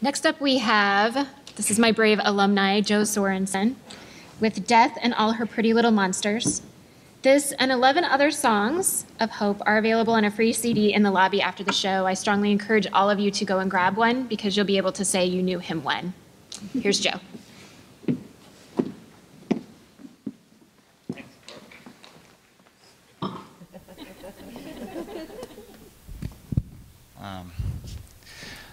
Next up we have, this is my brave alumni, Joe Sorensen, with Death and All Her Pretty Little Monsters. This and 11 other songs of Hope are available on a free CD in the lobby after the show. I strongly encourage all of you to go and grab one because you'll be able to say you knew him when. Here's Joe.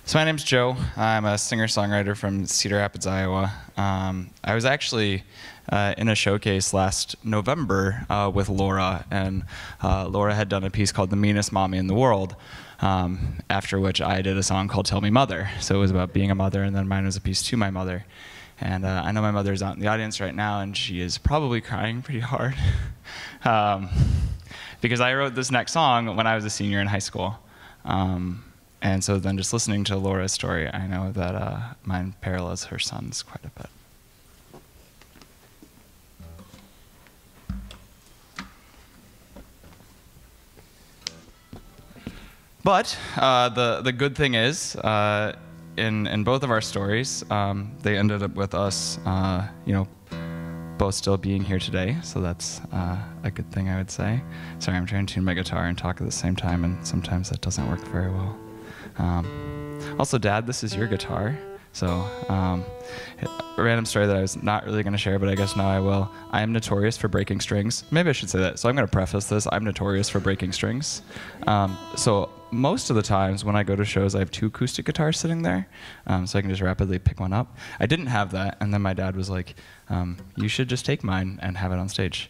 So my name's Joe. I'm a singer-songwriter from Cedar Rapids, Iowa. I was actually in a showcase last November with Laura, and Laura had done a piece called The Meanest Mommy in the World, after which I did a song called Tell Me Mother. So it was about being a mother, and then mine was a piece to my mother. And I know my mother's out in the audience right now, and she is probably crying pretty hard because I wrote this next song when I was a senior in high school. And so then just listening to Laura's story, I know that mine parallels her son's quite a bit. But the good thing is, in both of our stories, they ended up with us, both still being here today. So that's a good thing, I would say. Sorry, I'm trying to tune my guitar and talk at the same time, and sometimes that doesn't work very well. Also, Dad, this is your guitar. So, a random story that I was not really going to share, but I guess now I will. I am notorious for breaking strings. Maybe I should say that. So I'm going to preface this. I'm notorious for breaking strings. So most of the times when I go to shows, I have 2 acoustic guitars sitting there, so I can just rapidly pick one up. I didn't have that, and then my dad was like, you should just take mine and have it on stage.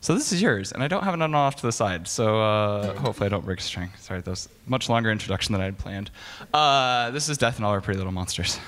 So this is yours, and I don't have it on off to the side, so hopefully I don't break a string. Sorry, that was a much longer introduction than I had planned. This is Death and All Our Pretty Little Monsters.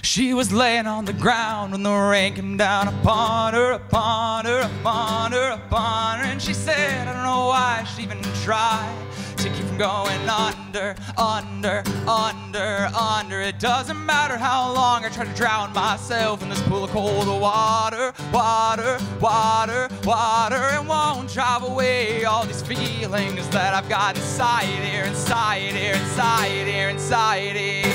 She was laying on the ground when the rain came down upon her, upon her, upon her, upon her, and she said, I don't know why I should even try to keep from going under, under, under, under. It doesn't matter how long I try to drown myself in this pool of cold water, water, water, water. It won't drive away all these feelings that I've got inside here, inside here, inside here, inside here.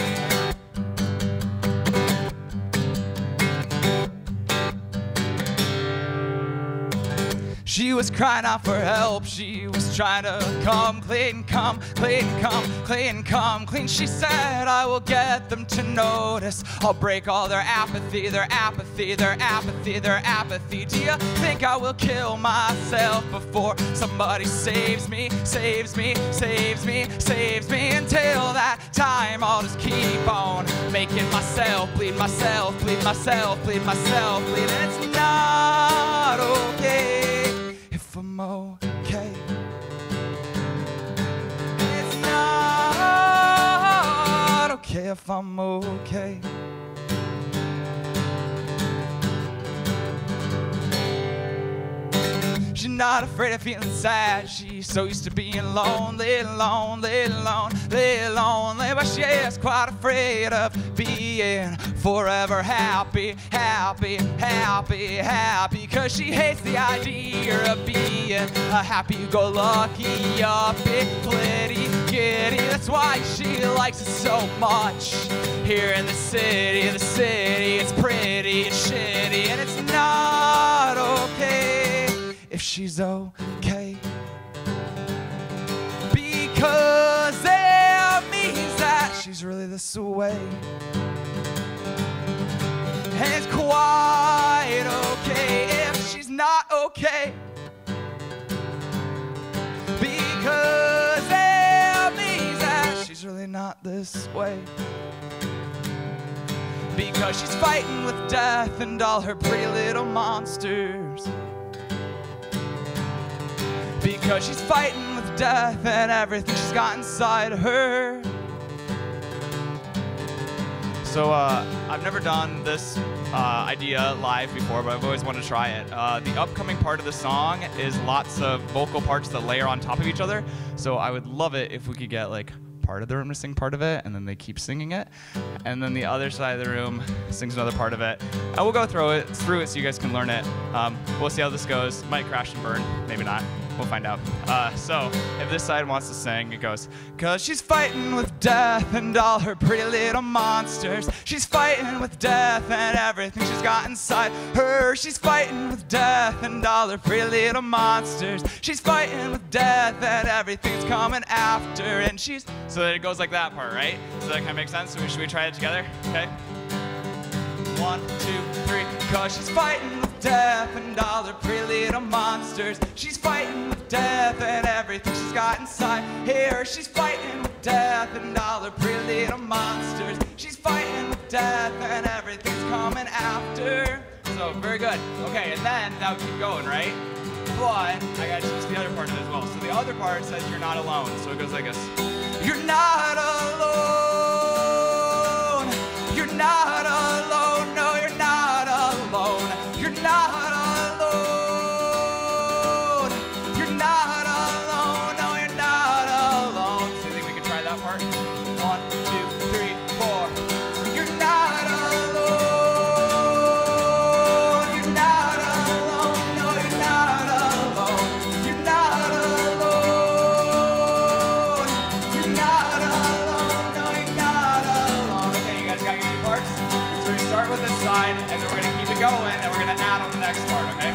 She was crying out for help. She was trying to come clean, come clean, come clean, come clean. She said, I will get them to notice. I'll break all their apathy, their apathy, their apathy, their apathy. Do you think I will kill myself before somebody saves me, saves me, saves me, saves me? Until that time, I'll just keep on making myself bleed, myself bleed, myself bleed, myself bleed. And it's not okay if I'm okay. It's not okay if I'm okay. She's not afraid of feeling sad. She's so used to being lonely, lonely, lonely, lonely. But she is quite afraid of being forever happy, happy, happy, happy. Cause she hates the idea of being a happy-go-lucky, yuppie, flitty, giddy. That's why she likes it so much. Here in the city, it's pretty, it's shitty, and it's not okay if she's okay, because that means that she's really this way. And it's quite okay if she's not okay, because that means that she's really not this way. Because she's fighting with death and all her pretty little monsters. Because she's fighting with death and everything she's got inside her. So I've never done this idea live before, but I've always wanted to try it. The upcoming part of the song is lots of vocal parts that layer on top of each other. So I would love it if we could get like part of the room to sing part of it, and then they keep singing it. And then the other side of the room sings another part of it. And we'll go through it so you guys can learn it. We'll see how this goes. Might crash and burn, maybe not. We'll find out. So if this side wants to sing, it goes, 'cause she's fighting with death and all her pretty little monsters. She's fighting with death and everything she's got inside her. She's fighting with death and all her pretty little monsters. She's fighting with death and everything's coming after. And she's, so that it goes like that part, right? So that kind of makes sense. So should we try it together? Okay. 1, 2, 3. 'Cause she's fighting with death and all her pretty little monsters. She's fighting with death and everything she's got inside here. She's fighting with death and all her pretty little monsters. She's fighting with death and everything's coming after. So very good. Okay, and then now keep going, right? But I gotta teach the other part of it as well. So the other part says you're not alone. So it goes like this. You're not alone. You're not alone. No, you're not alone. You're not alone. You're not alone. No, you're not alone. So I think we can try that part. 1, 2, 3, 4. You're not alone. You're not alone. No, you're not alone. You're not alone. You're not alone. No, you're not alone. Okay, you guys got your new parts? So we start with this side, and then we're gonna keep it going, and we're gonna add on the next part, okay?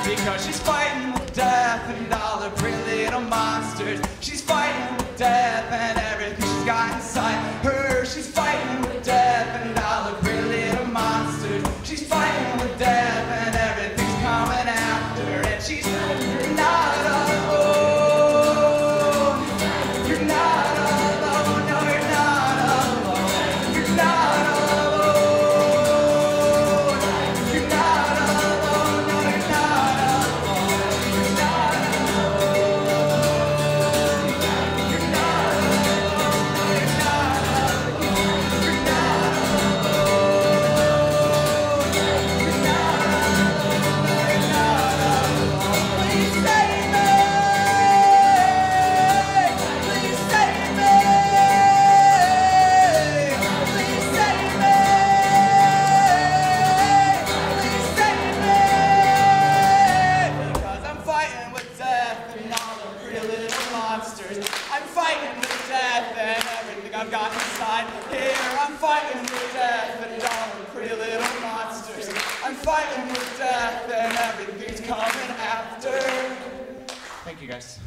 Because she's fighting with death and all her pretty little monsters. She's fighting with death and everything she's got inside her. She's fighting with death and all her pretty little monsters. She's fighting with death and everything's coming after her. And she's not alone. You're not alone. No, you're not alone. You're not alone. You're not alone. No, you're not alone. You're not alone. You're not alone. No, you're not alone. You're not alone. You're not alone. No, you're not alone. Please save me. Please save me. Please save me. Please save me. Because I'm fighting with death and all the pretty little monsters. I'm fighting with death and everything I've got inside here. I'm fighting with death and all the pretty little monsters. I'm fighting with death and everything's coming after. Thank you guys.